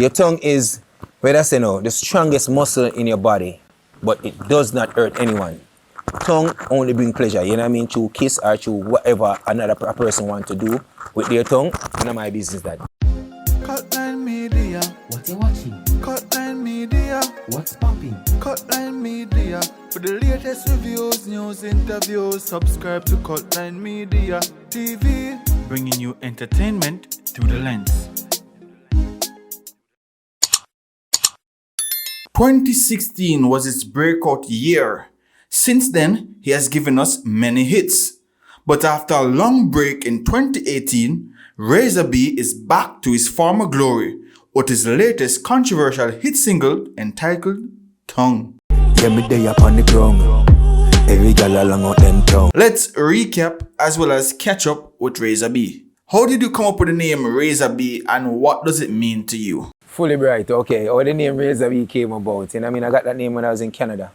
Your tongue is, where I say no, the strongest muscle in your body, but it does not hurt anyone. Tongue only bring pleasure, you know what I mean? Through kiss or through whatever another person want to do with their tongue. None of my business that. Cutline Media. What you watching? Cutline Media. What's popping? Cutline Media. For the latest reviews, news, interviews, subscribe to Cutline Media TV. Bringing you entertainment through the lens. 2016 was his breakout year. Since then, he has given us many hits. But after a long break in 2018, Razor B is back to his former glory with his latest controversial hit single entitled Tongue. Let's recap as well as catch up with Razor B. How did you come up with the name Razor B and what does it mean to you? Fully bright, okay. How the name Razor B came about. You know, I mean, I got that name when I was in Canada.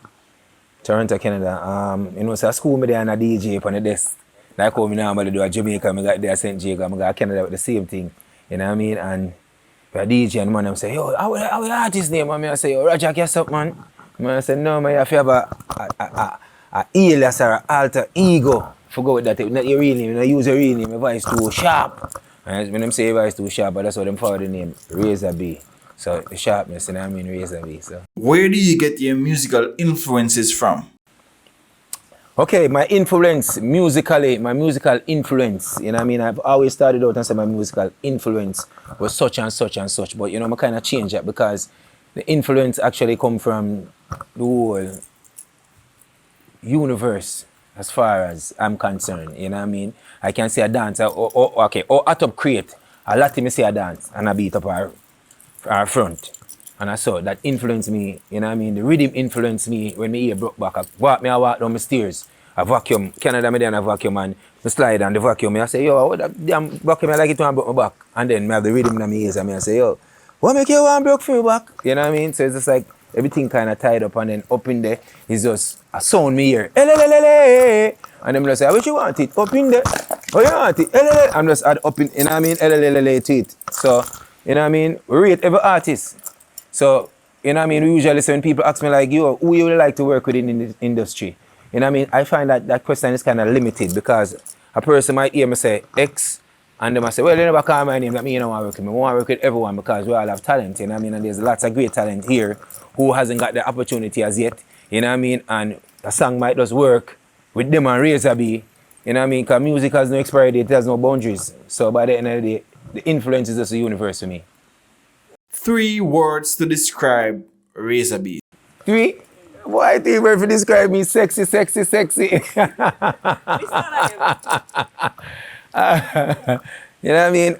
Toronto, Canada. You know, so I school me there and a DJ on the desk. Like how me normally do a Jamaica, I got there St. Jacob, I got Canada with the same thing. You know what I mean? And a DJ and man, I'm say, yo, how the artist name? And I say, yo, Roger, guess up, man. I say, no, man, you have to have a alias or an alter ego. Forget with that. Not your real name. You use your real name. Your voice too sharp. And when them say your voice too sharp, but that's why them follow the name Razor B. So the sharpness, you know what I mean, Razor B. So. Where do you get your musical influences from? Okay, my influence, musically, my musical influence, you know what I mean? I've always started out and said my musical influence was such and such and such, but you know, I kind of change that because the influence actually come from the whole universe as far as I'm concerned, you know what I mean? I can say a dance, or at up create, a lot of me say a dance and I beat up our front. And I saw that influenced me, you know what I mean? The rhythm influenced me when my ear broke back. I walk down my stairs. I vacuum. Canada, me then I vacuum and I slide on the vacuum. I say, yo, what that damn vacuum, I like it when I broke my back. And then I have the rhythm in my ears and I say, yo, what make you want broke for your back? You know what I mean? So it's just like everything kind of tied up and then up in there is just a sound me ear. And then I say, what you want it? Up in there. Oh, you want it? I'm just add up in, you know what I mean? To it. So, you know what I mean? We rate every artist. So, you know what I mean, usually when people ask me like, yo, who you would like to work with in the industry? You know what I mean? I find that question is kind of limited because a person might hear me say X and they might say, well, you never call my name, that means you don't want to work with me. I want to work with everyone because we all have talent, you know what I mean? And there's lots of great talent here who hasn't got the opportunity as yet, you know what I mean? And a song might just work with them and Razor B, you know what I mean? Because music has no expiry date, it has no boundaries. So by the end of the day, the influence is just the universe for me. 3 words to describe Razor B. 3? Why 3 words to describe me? Sexy, sexy, sexy. You know what I mean?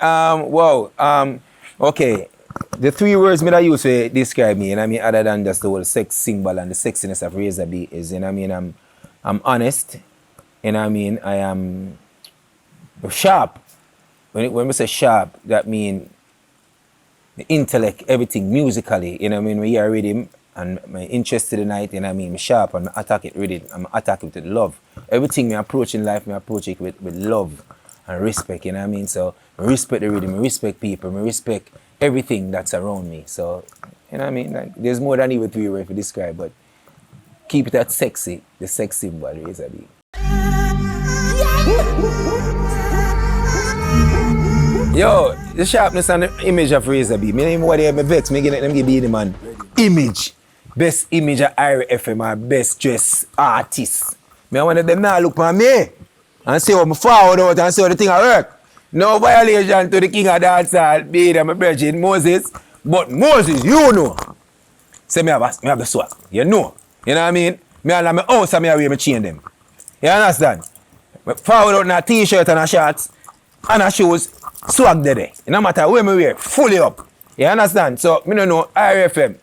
Okay. The 3 words that I use to describe me, you know what I mean, other than just the whole sex symbol and the sexiness of Razor B is, you know what I mean, I'm honest. You know what I mean? I am sharp. When we say sharp, that means the intellect, everything musically, you know what I mean? We hear rhythm and my interest in the night, you know what I mean? I'm sharp and I attack it rhythm, I'm attacking it with love. Everything I approach in life, I approach it with love and respect, you know what I mean? So I respect the rhythm, I respect people, I respect everything that's around me. So, you know what I mean? Like, there's more than even 3 words to describe, but keep it that sexy, the sex symbol, Razor B. Yo, the sharpness and the image of Razor B. Me don't even want to have me vex. Me give the man image. Best image of Ira FM or best dressed artist. Me want them now look for me and see how I forward out and see how the thing work. No violation to the king of dancehall, be it my brother Moses. But Moses, you know. Say me have the swag. You know. You know what I mean? Me all my house and me away me chain them. You understand? Me forward out in a t-shirt and a shorts and a shoes. Swag there. No matter where me wear, fully up. You understand? So, me don't know RFM.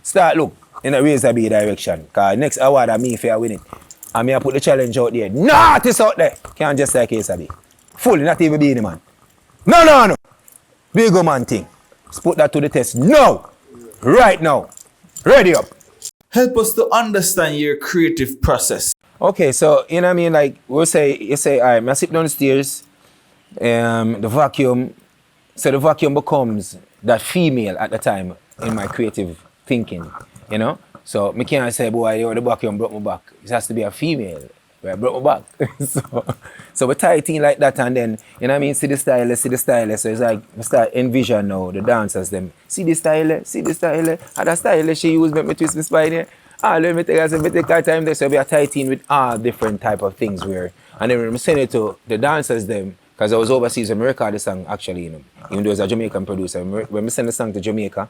Start look in the Razor B direction. Because next award I me if I win it. And me I put the challenge out there. Not it's out there. Can't just like Razor B. Fully, not even being the man. No. Big man thing. Let's put that to the test. No! Right now. Ready up. Help us to understand your creative process. Okay, so you know what I mean? Like you say, alright, I sit down the stairs. The vacuum becomes that female at the time in my creative thinking, you know. So me can't say, boy, yo, the back you broke my back. It has to be a female. Where I broke my back. so we tie it in like that, and then, you know what I mean, see the stylist. So it's like, we start envision now, the dancers, them, see the stylist. And the stylist she used, make me twist my spine here. Let me take our time there. So we are tied in with all different type of things where, and then we send it to the dancers, them, because I was overseas when we recorded the song, actually, you know, even though it was a Jamaican producer. When we send the song to Jamaica,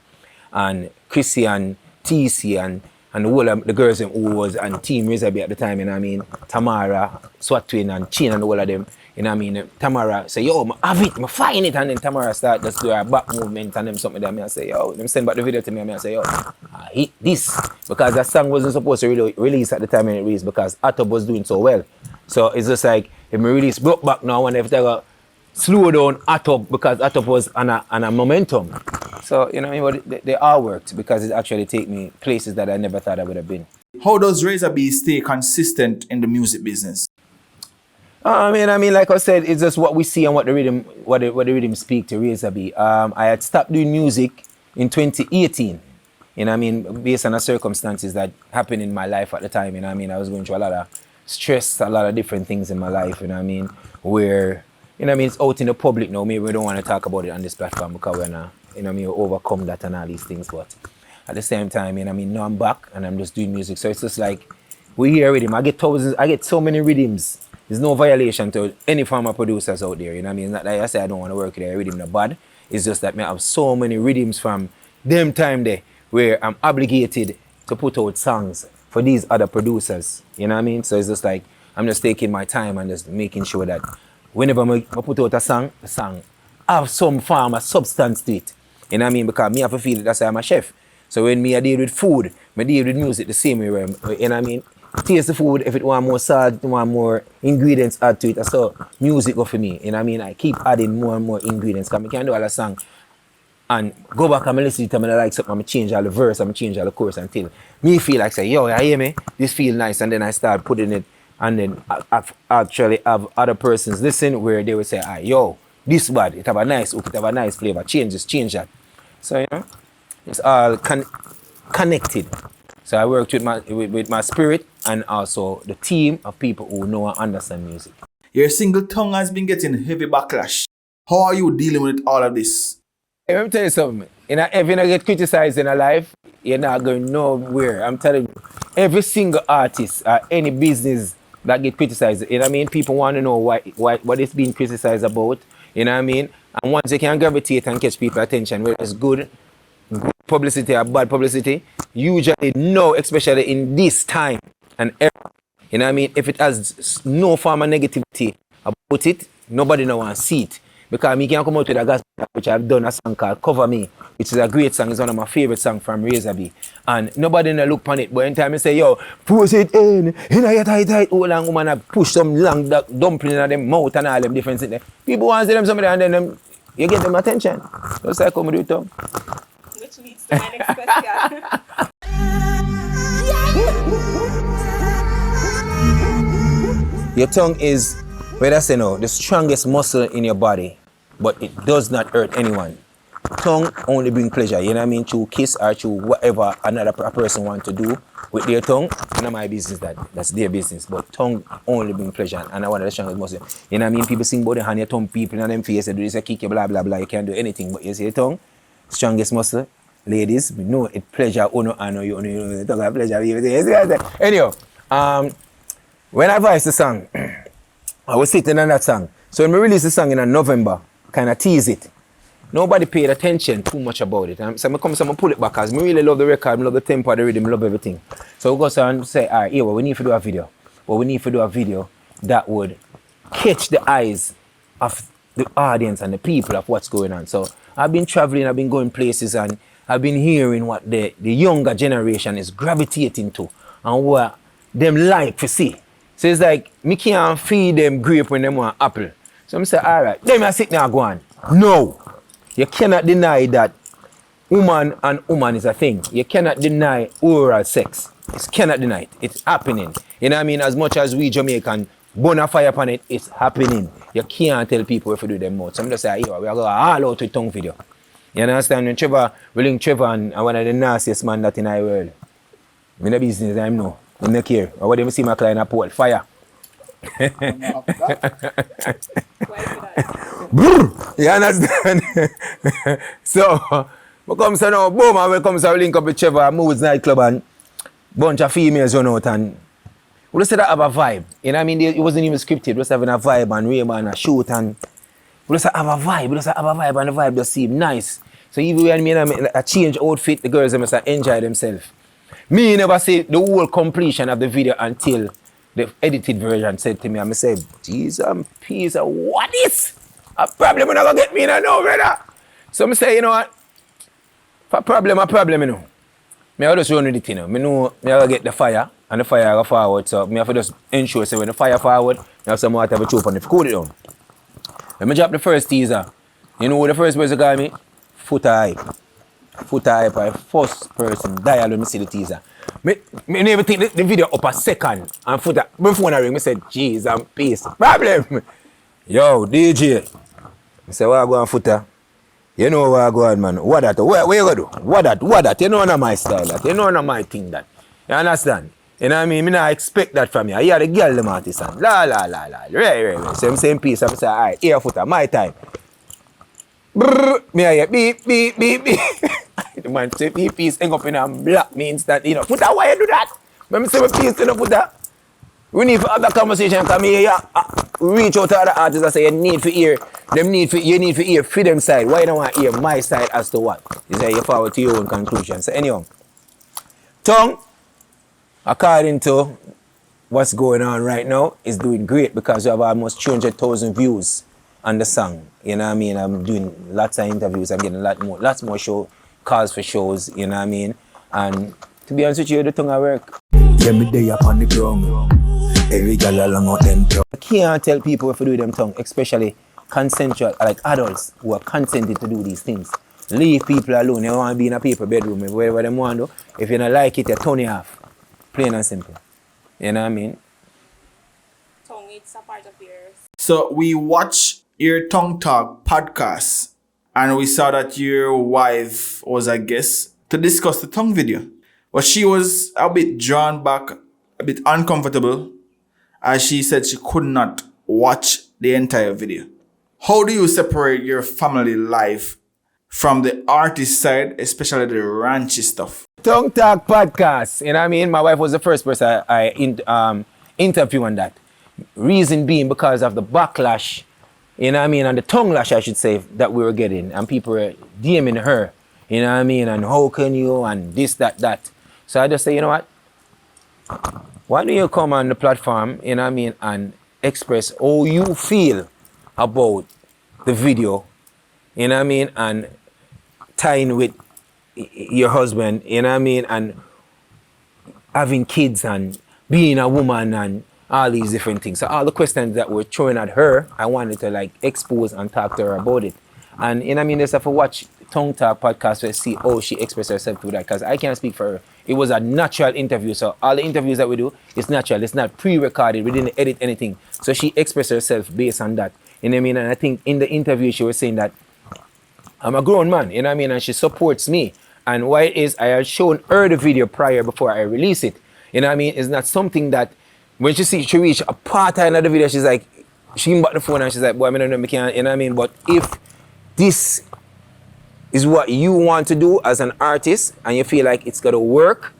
and Chrissy and TC and the whole of the girls who was and Team Rizzaby at the time, you know what I mean, Tamara, Swatwin and Chin and all of them, you know what I mean, Tamara say, yo, I have it, I find it, and then Tamara start just do her back movement and them something that I say, yo, them send back the video to me and I say, yo, I hit this, because that song wasn't supposed to really release at the time when it released because Atop was doing so well. So it's just like, if we release Broke Back now, and if they go slow down Atop because Atop was on a momentum. So, you know, they all worked because it actually take me places that I never thought I would have been. How does Razor B stay consistent in the music business? I mean, like I said, it's just what we see and what the rhythm speak to Razor B. I had stopped doing music in 2018. You know what I mean, based on the circumstances that happened in my life at the time. You know what I mean, I was going through a lot of stress, a lot of different things in my life. You know what I mean, where, you know what I mean, it's out in the public now. Maybe we don't want to talk about it on this platform because we're not, you know what I mean, overcome that and all these things. But at the same time, you know what I mean, now I'm back and I'm just doing music. So it's just like, we hear a rhythm. I get so many rhythms. There's no violation to any former producers out there, you know what I mean? It's not like I say I don't want to work with a rhythm, not bad. It's just that I have so many rhythms from them time there where I'm obligated to put out songs for these other producers, you know what I mean? So it's just like, I'm just taking my time and just making sure that whenever I put out a song, the song have some form of substance to it. You know what I mean? Because me have to feel it, that's why I'm a chef. So when me I deal with food, I deal with music the same way, you know what I mean? Taste the food, if it want more salt, it want more ingredients add to it, so music go for me, you know what I mean? I keep adding more and more ingredients, because I can do all the song and go back and listen to it and I like something, I change all the verse, I change all the chorus until me feel like say, yo, you hear me? This feel nice, and then I start putting it, and then I actually have other persons listen where they will say, ah, yo, this bad, it have a nice hook, it have a nice flavor, change this, change that. So, you know, it's all connected. So I worked with my spirit and also the team of people who know and understand music. Your single Tongue has been getting heavy backlash. How are you dealing with all of this? Hey, let me tell you something. If you don't get criticized in a life, you're not going nowhere. I'm telling you, every single artist or any business that get criticized, you know what I mean? People want to know what it's being criticized about, you know what I mean? And once they can gravitate and catch people's attention, whether it's good publicity or bad publicity, usually no, especially in this time and era, you know what I mean? If it has no form of negativity about it, nobody no want to see it. Because me can come out with a gospel, which I've done a song called Cover Me, which is a great song. It's one of my favorite songs from Razor B. And nobody no look on it. But in time I say, yo, push it in your tight, oh, long woman have push some long dumpling in them mouth and all them different things there. People want to see them somebody and then you get them attention. Just like come do it, Tom. Which leads to my next question. Your tongue is, where I say no, the strongest muscle in your body, but it does not hurt anyone. Tongue only bring pleasure, you know what I mean? Through kiss or through whatever another person want to do with their tongue. Not my business, that's their business. But tongue only bring pleasure, and I want the strongest muscle. You know what I mean? People sing about the hand, your tongue, people in them face, they do this, they kick you, blah, blah, blah. You can't do anything, but you see your tongue, strongest muscle. Ladies, we know it pleasure, I know you tongue have pleasure. Anyhow, when I voiced the song, I was sitting on that song. So when we released the song in November, kind of tease it. Nobody paid attention too much about it. So I pull it back because I really love the record, I love the tempo, the rhythm, I love everything. So we go and say, all right, we need to do a video. Well, we need to do a video that would catch the eyes of the audience and the people of what's going on. So I've been traveling, I've been going places, and I've been hearing what the younger generation is gravitating to and what them like to see. So it's like, me can't feed them grape when they want apple. So I say, all right, then I sit there and go on. No, you cannot deny that woman and woman is a thing. You cannot deny oral sex. You cannot deny it. It's happening. You know what I mean? As much as we Jamaican burn a fire upon it, it's happening. You can't tell people if you do them more. So I'm just saying, we are going all out with tongue video. You understand? When Trevor, we link Trevor and one of the nastiest man that in our world. I'm in the business, I know. I don't care. Or what do you see my client at port? Fire. Why for that? You understand? So, we come to now, boom, and we come to link up with Trevor, Moods nightclub and bunch of females run out and we just said that have a vibe. You know what I mean? It wasn't even scripted, just having a vibe and Raymond and a shoot and we just have a vibe, and the vibe just seemed nice. So even when I change outfit, the girls must enjoy themselves. Me never say the whole completion of the video until the edited version said to me, I said, Jesus and peace, what is? A problem not gonna get me in a no, brother. So I say, you know what? A problem, you know. I just run with it, you know. I know I gotta get the fire and the fire go forward. So I have to just ensure so when the fire forward, I have some water to choke on it. Cool it down. Let me drop the first teaser. You know who the first person call me? Foota hype. Foota hype, I first person dial when I see the teaser. Me never think the video up a second. And Foota, before I ring, I said, jeez and peace. Problem. Yo, DJ. I say, what I go on Foota? You know what I go on, man. What that? Where you go do? What that? You know not my style that. You know not my thing that. You understand? You know what I mean? I not expect that from you. I hear the girl them artist and la. Right. So I'm saying peace. I'm saying, alright, here Foota, my time. Brrr, me I hear beep. The man say beep, peace, hang up in and block me instant. You know, Foota, why you do that? When I say peace, you know, Foota. We need to have that conversation because me reach out to other artists and say you need to hear for them side. Why you don't want to hear my side as to what? You say you forward to your own conclusion. So anyhow, Tongue, according to what's going on right now, is doing great because we have almost 300,000 views on the song. You know what I mean? I'm doing lots of interviews. I'm getting lots more calls for shows. You know what I mean? And to be honest with you, the Tongue I work. Yeah, me day up on the ground. Every girl along out them tongue. I can't tell people if to do them tongue, especially consensual, like adults who are consented to do these things. Leave people alone. You want to be in a paper bedroom, whatever they want to do. If you don't like it, you turn it off. Plain and simple. You know what I mean? Tongue, it's a part of yours. So we watched your Tongue Talk podcast and we saw that your wife was a guest to discuss the tongue video. But she was a bit drawn back, a bit uncomfortable, as she said she could not watch the entire video. How do you separate your family life from the artist side, especially the ranchy stuff? Tongue Talk podcast. You know what I mean? My wife was the first person I interviewed on that. Reason being because of the backlash, you know what I mean, and the tongue lash, I should say, that we were getting. And people were DMing her, you know what I mean, and how can you, and this, that. So I just say, you know what? Why don't you come on the platform, you know what I mean, and express how you feel about the video, you know what I mean, and tying with your husband, you know what I mean, and having kids and being a woman and all these different things. So all the questions that were thrown at her, I wanted to like expose and talk to her about it. And you know what I mean, there's have to watch Tongue Talk podcast to see how she expressed herself through that, because I can't speak for her. It was a natural interview. So all the interviews that we do, it's natural. It's not pre-recorded. We didn't edit anything. So she expressed herself based on that. You know what I mean? And I think in the interview, she was saying that I'm a grown man, you know what I mean? And she supports me. And why it is, I had shown her the video prior before I release it. You know what I mean? It's not something that when she reach a part in the video, she's like, she bought the phone and she's like, boy, I don't know, I can't, you know what I mean? But if this is what you want to do as an artist and you feel like it's going to work,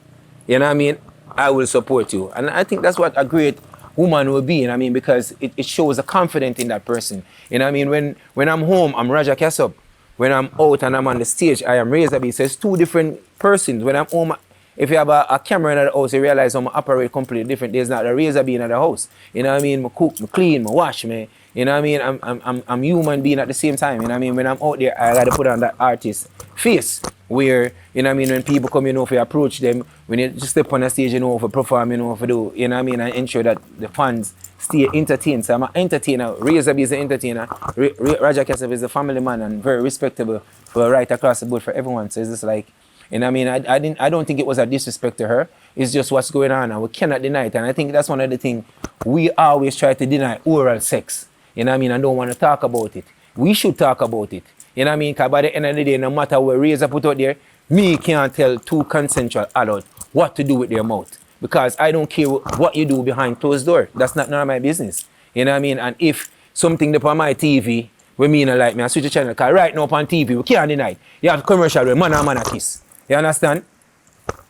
you know what I mean, I will support you. And I think that's what a great woman will be, you know what I mean, because it shows a confidence in that person. You know what I mean, when I'm home, I'm Raja Kasub. When I'm out and I'm on the stage, I am Razor B. So it's two different persons. When I'm home, if you have a camera in the house, you realize I'm operate completely different. There's not a Razor B in the house. You know what I mean? I cook, I clean, I wash, me. You know what I mean? I'm human being at the same time. You know what I mean? When I'm out there, I gotta put on that artist face where, you know what I mean, when people come, you know, if you approach them, when you just step on the stage, you know, for perform, you know, for do, you know what I mean, and ensure that the fans stay entertained. So I'm an entertainer. Razor B is an entertainer. Raja Kasef is a family man and very respectable for right across the board for everyone. So it's just like, you know what I mean? I don't think it was a disrespect to her. It's just what's going on and we cannot deny it. And I think that's one of the things we always try to deny: oral sex. You know what I mean? I don't want to talk about it. We should talk about it. You know what I mean? Because by the end of the day, no matter what Razor put out there, me can't tell two consensual adults what to do with their mouth. Because I don't care what you do behind closed door. That's not none of my business. You know what I mean? And if something up on my TV, we me not like me, I switch the channel. Because right now on TV, we can't deny it. You have commercial where man and man a kiss. You understand?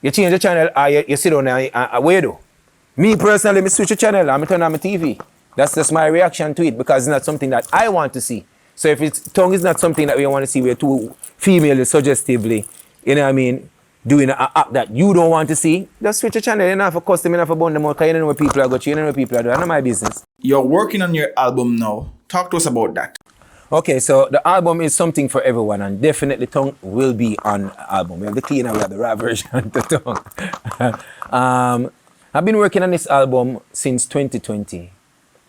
You change the channel, or you sit down and where do? Me personally, me switch the channel and I turn on my TV. That's just my reaction to it because it's not something that I want to see. So if it's tongue is not something that we want to see, we're two females suggestively, you know what I mean, doing an act that you don't want to see, just switch the channel. You don't have to custom, you don't have to bond them out because you don't know what people are going to, you don't know what people are doing. That's not my business. You're working on your album now. Talk to us about that. Okay, so the album is something for everyone, and definitely tongue will be on the album. We have the clean and we have the raw version to tongue. I've been working on this album since 2020,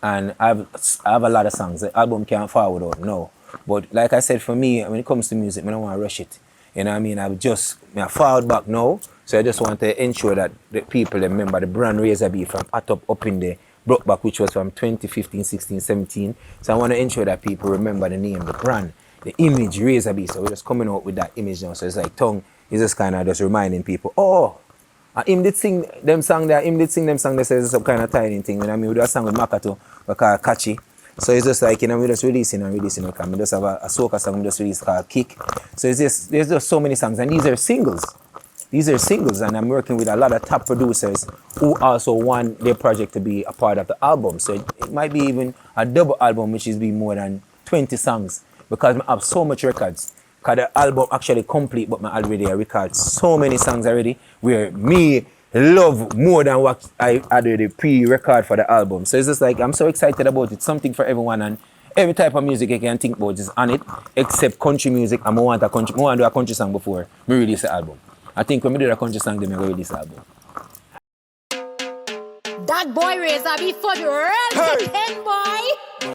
and I have a lot of songs. The album can't forward out now. But like I said, for me, when it comes to music, I don't want to rush it. You know what I mean? I forward back now, so I just want to ensure that the people remember the brand Razor B from Atop up in there. Brought back, which was from 2015, 16, 17. So I want to ensure that people remember the name, the brand, the image, Razor B. So we're just coming out with that image now. So it's like tongue is just kind of just reminding people, oh, him did sing them song there, him did sing them song that says some kind of tiny thing. You know what I mean? We do a song with Makato, we call it Catchy. So it's just like, you know, we just releasing. We just have a soca song we just released called Kick. So there's just so many songs, and these are singles. And I'm working with a lot of top producers who also want their project to be a part of the album. So it might be even a double album, which is be more than 20 songs, because I have so much records. Because the album actually complete, but I already record so many songs already, where me love more than what I already pre-record for the album. So it's just like, I'm so excited about it. Something for everyone, and every type of music you can think about is on it, except country music. And I want to do a country song before we release the album. I think when we do a country song, then we will release the album. That boy Razor B for the real ten boy.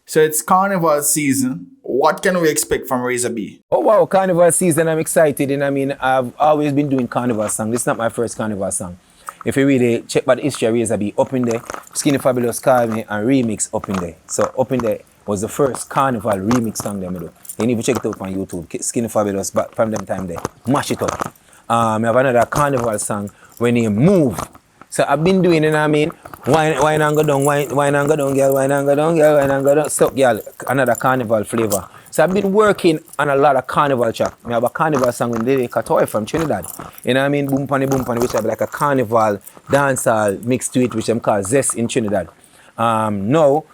So it's Carnival season. What can we expect from Razor B? Oh wow, Carnival season, I'm excited. And I mean, I've always been doing Carnival song. This is not my first Carnival song. If you really check by the history of Razor B, Up in There, Skinny Fabulous called me and remix Up in There. So Up in There was the first Carnival remix song that I do. You need to check it out on YouTube. Skinny Fabulous, but from them time there, mash it up. I have another Carnival song when he move. So I've been doing, you know what I mean? Wine and go down, wine and go down, girl, wine and go down, girl, wine and go down. Stop, girl. Another Carnival flavor. So I've been working on a lot of Carnival track. I have a Carnival song with Lily Katoy from Trinidad. You know what I mean? Boom Pani, which have like a Carnival dancehall mixed to it, which I'm called Zest in Trinidad. Now,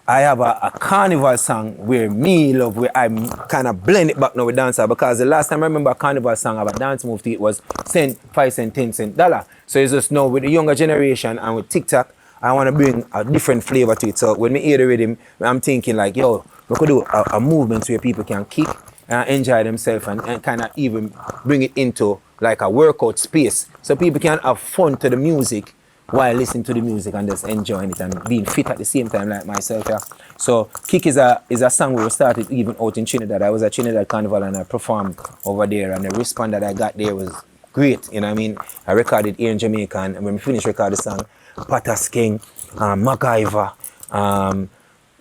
I have a Carnival song where me love, where I'm kind of blend it back now with dancehall, because the last time I remember a Carnival song about dance move to it was cent, 5 cent, 10 cent, dollar. So it's just now with the younger generation and with TikTok, I want to bring a different flavor to it. So when me hear the rhythm, I'm thinking like, yo, we could do a movement where people can kick and enjoy themselves and kind of even bring it into like a workout space. So people can have fun to the music while listening to the music and just enjoying it and being fit at the same time like myself. Yeah. So Kick is a song we started even out in Trinidad. I was at Trinidad Carnival and I performed over there, and the response that I got there was great. You know what I mean? I recorded here in Jamaica, and when we finished recording the song, Patas King, MacGyver,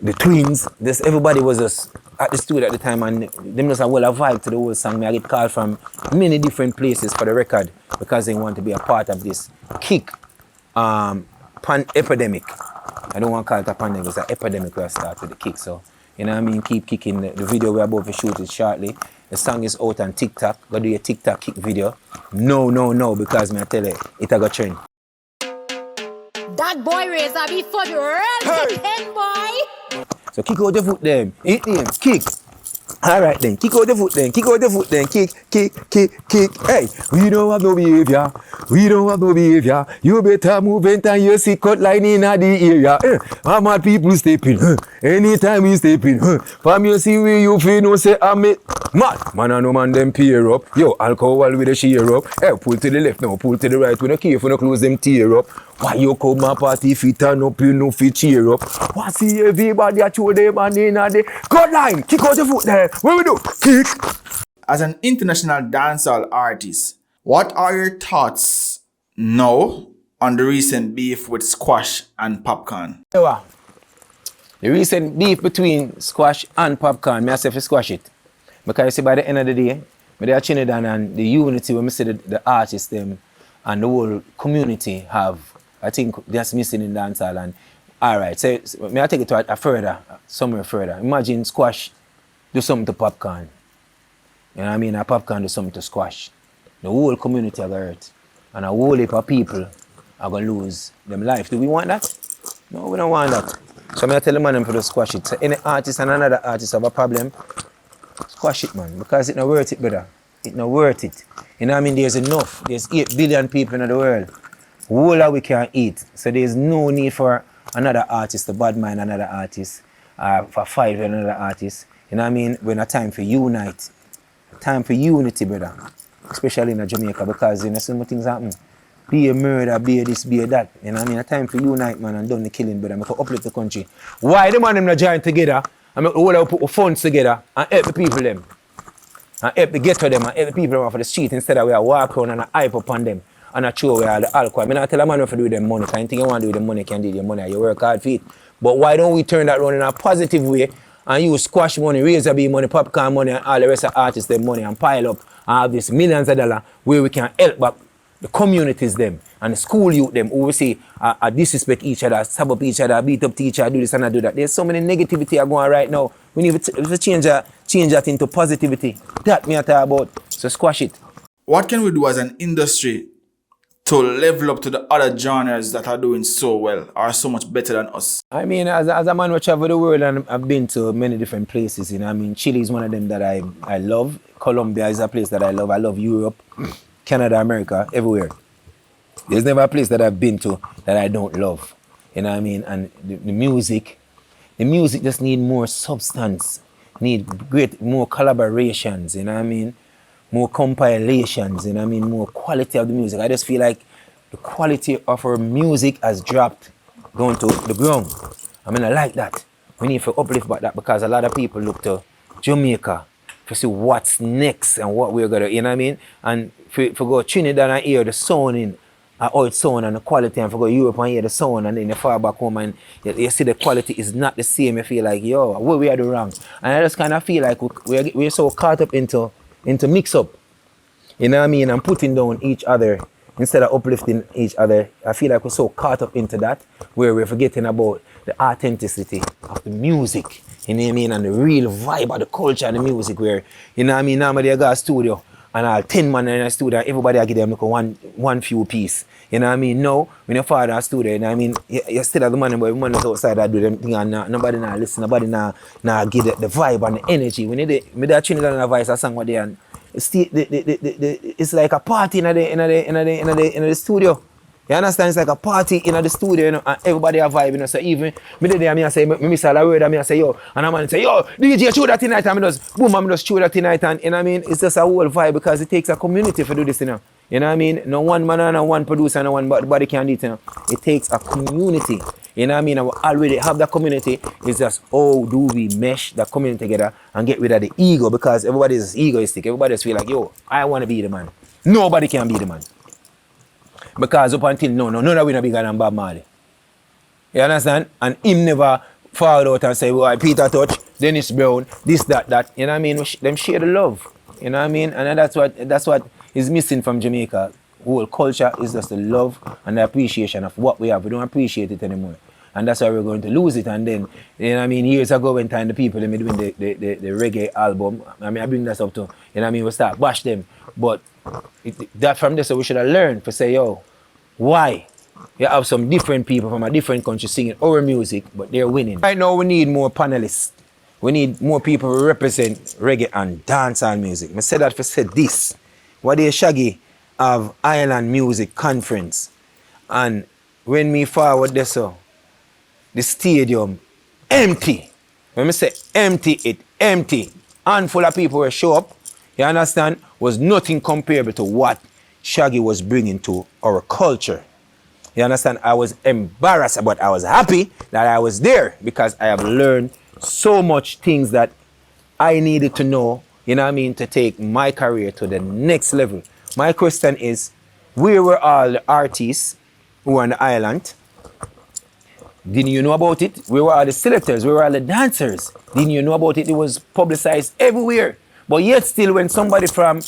the Twins, everybody was just at the studio at the time, and them just a vibe to the whole song. I get called from many different places for the record because they want to be a part of this Kick epidemic. I don't want to call it a pandemic, it's an epidemic where I start with the Kick. So, you know what I mean? Keep kicking. The video we're about to shoot it shortly. The song is out on TikTok. Go do your TikTok Kick video. No, because I tell you, it a go trend. That boy Razor B for the real ten boy. So kick out the foot then. Hit them. Kick. Alright then, kick out the foot then, kick. Hey, we don't have no behavior. You better move in and you see cut line in the area. How mad people stepping? Anytime we stepping. From you see where you feel no say I'm it. Man and no man them pair up. Yo, alcohol with the shear up. Hey, pull to the left now, pull to the right. We don't care if we don't close them tear up. Why you come my party fit turn up, you know fit cheer up. What see everybody at you them and in the cut line, kick out the foot there. What we do? Kick. As an international dancehall artist, what are your thoughts now on the recent beef with Squash and Popcorn? The recent beef between Squash and Popcorn, I say to squash it. Because you see, by the end of the day, me there Trinidad and the unity when me see the artists them and the whole community have, I think that's missing in dancehall. And alright, so may I take it to a further, somewhere further. Imagine Squash do something to Popcorn. You know what I mean? A Popcorn do something to Squash. The whole community are going to hurt. And a whole heap of people are going to lose them life. Do we want that? No, we don't want that. So I tell the man for the squash it. So any artist and another artist have a problem, squash it, man. Because it's not worth it, brother. It's not worth it. You know what I mean? There's enough. There's 8 billion people in the world. Whole that we can eat. So there's no need for another artist to bad mind another artist, for fight with another artist. You know what I mean? When a time for unite. Time for unity, brother. Especially in Jamaica, because you know so many things happen. Be a murder, be a this, be a that. You know what I mean? A time for unite, man, and done the killing, brother. Make uplift the country. Why the man them not join together and make all put the funds together and help the people them? And help the ghetto them and help the people them off the street instead of we are walk around and hype upon them and I throw away all the alcohol. I not tell a man what to do with them money. Because anything you want to do with the money, you can do with your money. You work hard for it. But why don't we turn that around in a positive way and use Squash money, Razor Bee money, Popcorn money, and all the rest of artists them money and pile up and have this millions of dollars where we can help back the communities them and the school youth them who we say disrespect each other, stab up each other, beat up each other, do this and do that. There's so many negativity are going on right now. We need to change that into positivity. That me I talk about. So squash it. What can we do as an industry to level up to the other genres that are doing so well, are so much better than us? I mean, as a man who travel the world and I've been to many different places, you know. I mean, Chile is one of them that I love. Colombia is a place that I love. I love Europe, Canada, America, everywhere. There's never a place that I've been to that I don't love. You know what I mean? And the music just need more substance, need more collaborations, you know what I mean? More compilations, you know what I mean? More quality of the music. I just feel like the quality of our music has dropped down to the ground. I mean, I like that. We need to uplift about that because a lot of people look to Jamaica to see what's next and what we're going to, you know what I mean? And for go Trinidad and hear the sound in, how it's sound and the quality, and for go Europe and hear the sound and then you fall back home and you see the quality is not the same. You feel like, yo, what we are doing wrong? And I just kind of feel like we're so caught up into mix up, you know what I mean, and putting down each other instead of uplifting each other. I feel like we're so caught up into that where we're forgetting about the authenticity of the music, you know what I mean, and the real vibe of the culture and the music where, you know what I mean, normally I got a studio and I'll 10 man in a studio, everybody I give them like one few piece, you know what I mean. Now, when you follow that studio, you know what I mean, you still have the money, but the man is outside that do them thing and nobody now listen, nobody now give the vibe and the energy. When you do that Trinidad and a voice, a song with there and it's like a party in the studio. You understand? It's like a party in the studio, you know, and everybody have vibe, you know. So even me the day I say, me miss all the word, and I say, yo, and a man say, yo, DJ, show that tonight, and I just boom, I just show that tonight, and you know what I mean? It's just a whole vibe because it takes a community to do this, you know. You know what I mean? No one man and no one producer, no one body can do it, you know. It takes a community. You know what I mean? And we already have that community. It's just how do we mesh that community together and get rid of the ego, because everybody is egoistic. Everybody just feel like, yo, I want to be the man. Nobody can be the man. Because up until now, none of we are bigger than Bob Marley. You understand? And him never fall out and say, well, Peter Touch, Dennis Brown, this, that. You know what I mean? Them share the love. You know what I mean? And that's what is missing from Jamaica. Whole culture is just the love and the appreciation of what we have. We don't appreciate it anymore. And that's why we're going to lose it. And then, you know what I mean, years ago when time the people they doing the reggae album, I mean, I bring that up too. You know what I mean? We start bash them. But that from this, so we should have learned to say, yo, why? You have some different people from a different country singing our music, but they're winning. Right now, we need more panelists. We need more people who represent reggae and dancehall music. I said that for say this. What they Shaggy have Island Music Conference. And when me forward this, so the stadium empty. When I say empty, it empty. Handful of people will show up, you understand, was nothing comparable to what Shaggy was bringing to our culture. You understand? I was embarrassed, but I was happy that I was there because I have learned so much things that I needed to know, you know what I mean, to take my career to the next level. My question is, where were all the artists who were on the island? Didn't you know about it? Where were all the selectors? Where were all the dancers? Didn't you know about it? It was publicized everywhere. But yet still when somebody from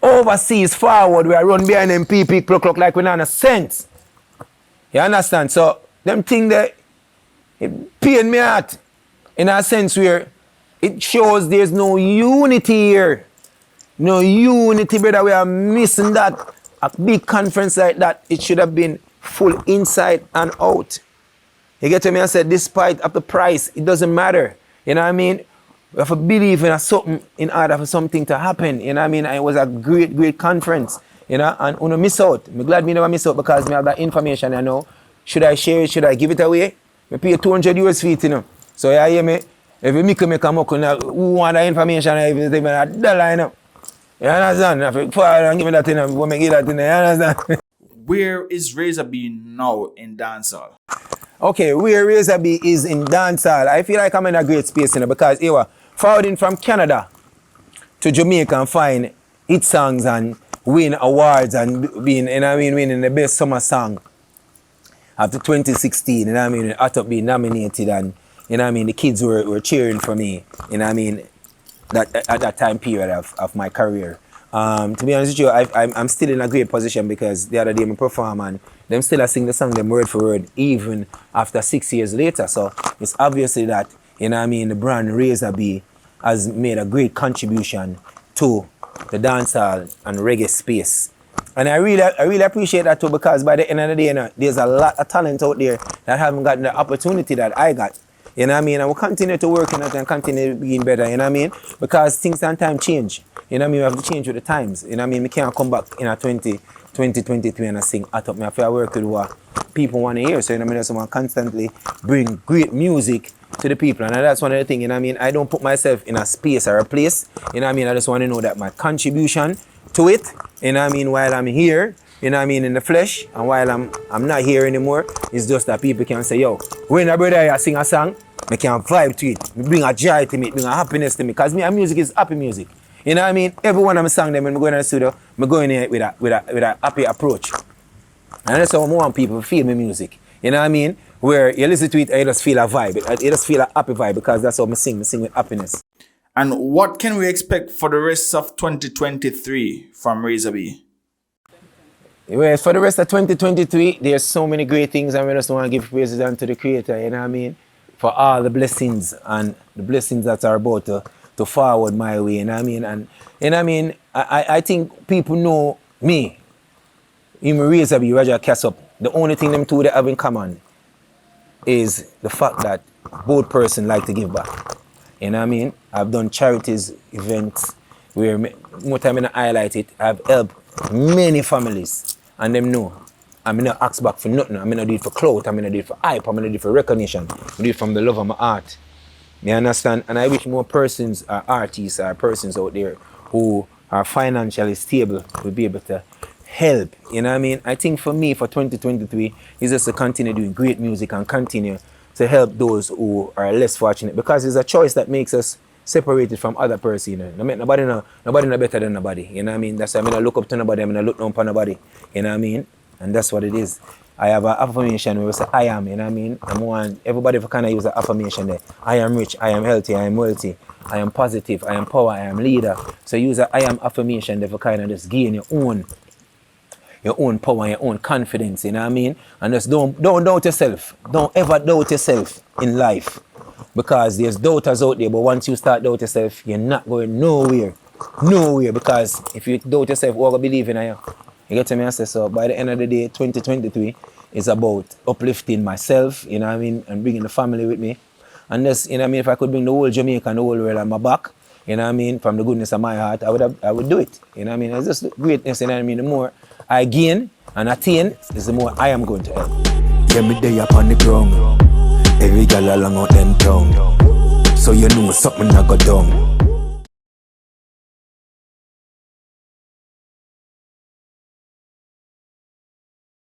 overseas forward, we are run behind them people clock like we not a sense. You understand? So them thing that it pain me out in a sense where it shows there's no unity here. No unity, brother. We are missing that. A big conference like that, it should have been full inside and out. You get to me? I said, despite of the price, it doesn't matter. You know what I mean? We have to believe in something in order for something to happen. You know what I mean? It was a great conference. You know, and you miss out. I'm glad me never miss out because I have that information. I know. Should I share it? Should I give it away? I pay $200 for it, you know. So you hear me? If you make a muck, who want that information? If it's even $1, you know. You understand? If you fall and give me that, you know, we make it that, you know. You understand? Where is Razor B now in dancehall? Okay, where Razor B is in dancehall, I feel like I'm in a great space, you know, because you were forwarding from Canada to Jamaica and find hit songs and win awards and being, you know what I mean, winning the best summer song after 2016, you know what I mean, after being nominated and, you know what I mean, the kids were cheering for me, you know what I mean, that at that time period of my career. To be honest with you, I'm still in a great position because the other day I perform and them still sing the song them word for word even after 6 years later. So it's obviously that, you know what I mean, the brand Razor B has made a great contribution to the dancehall and reggae space. And I really appreciate that too because by the end of the day, you know, there's a lot of talent out there that haven't gotten the opportunity that I got. You know what I mean? I will continue to work on it and continue being better, you know what I mean? Because things and time change. You know what I mean? We have to change with the times. You know what I mean? We can't come back in a 2023 and I sing at up. I have to work with what people want to hear. So, you know what I mean? I just want to constantly bring great music to the people. And that's one of the things, you know what I mean? I don't put myself in a space or a place. You know what I mean? I just want to know that my contribution to it, you know what I mean, while I'm here, you know what I mean, in the flesh, and while I'm not here anymore, it's just that people can say, yo, when a brother here sing a song, I can vibe to it, bring a joy to me, bring a happiness to me, because my music is happy music. You know what I mean? Every one of my songs, when I go in the studio, I go in here with a happy approach. And that's how I want people to feel my music. You know what I mean? Where you listen to it and you just feel a vibe. You just feel a happy vibe because that's how I sing with happiness. And what can we expect for the rest of 2023 from Razor B? Well, for the rest of 2023, there's so many great things and we just want to give praises unto the Creator, you know what I mean? For all the blessings and the blessings that are about to forward my way, you know what I mean? And you know what I mean? I think people know me, even Razor B, Roger Cassup. The only thing them two that have in common is the fact that both persons like to give back. You know what I mean? I've done charities, events, where more time I highlight it, I've helped many families, and them know I'm not ask back for nothing. I'm not do it for clout, I'm not do it for hype, I'm not do it for recognition. I do it from the love of my art. You understand? And I wish more persons, artists, or persons out there who are financially stable will be able to help. You know what I mean? I think for me, for 2023, is just to continue doing great music and continue to help those who are less fortunate, because it's a choice that makes us separated from other person. You know? Nobody no better than nobody. You know what I mean? That's why I don't look up to nobody, I don't look down upon nobody. You know what I mean? And that's what it is. I have an affirmation where we say I am, you know what I mean? I want everybody to kind of use an affirmation there. I am rich, I am healthy, I am wealthy, I am positive, I am power, I am leader. So use an I am affirmation there for kind of just gain your own power, your own confidence, you know what I mean? And just don't doubt yourself. Don't ever doubt yourself in life. Because there's doubters out there, but once you start doubt yourself, you're not going nowhere. Nowhere. Because if you doubt yourself, what will believe in you? You get to me? I say, so by the end of the day, 2023 is about uplifting myself, you know what I mean, and bringing the family with me. And just, you know what I mean, if I could bring the whole Jamaica and the whole world on my back, you know what I mean, from the goodness of my heart, I would do it. You know what I mean? It's just greatness, you know what I mean? The more I gain and attain, is the more I am going to help. Yeah, me day up on the ground. Every girl along out them tongue. So you know something I got down.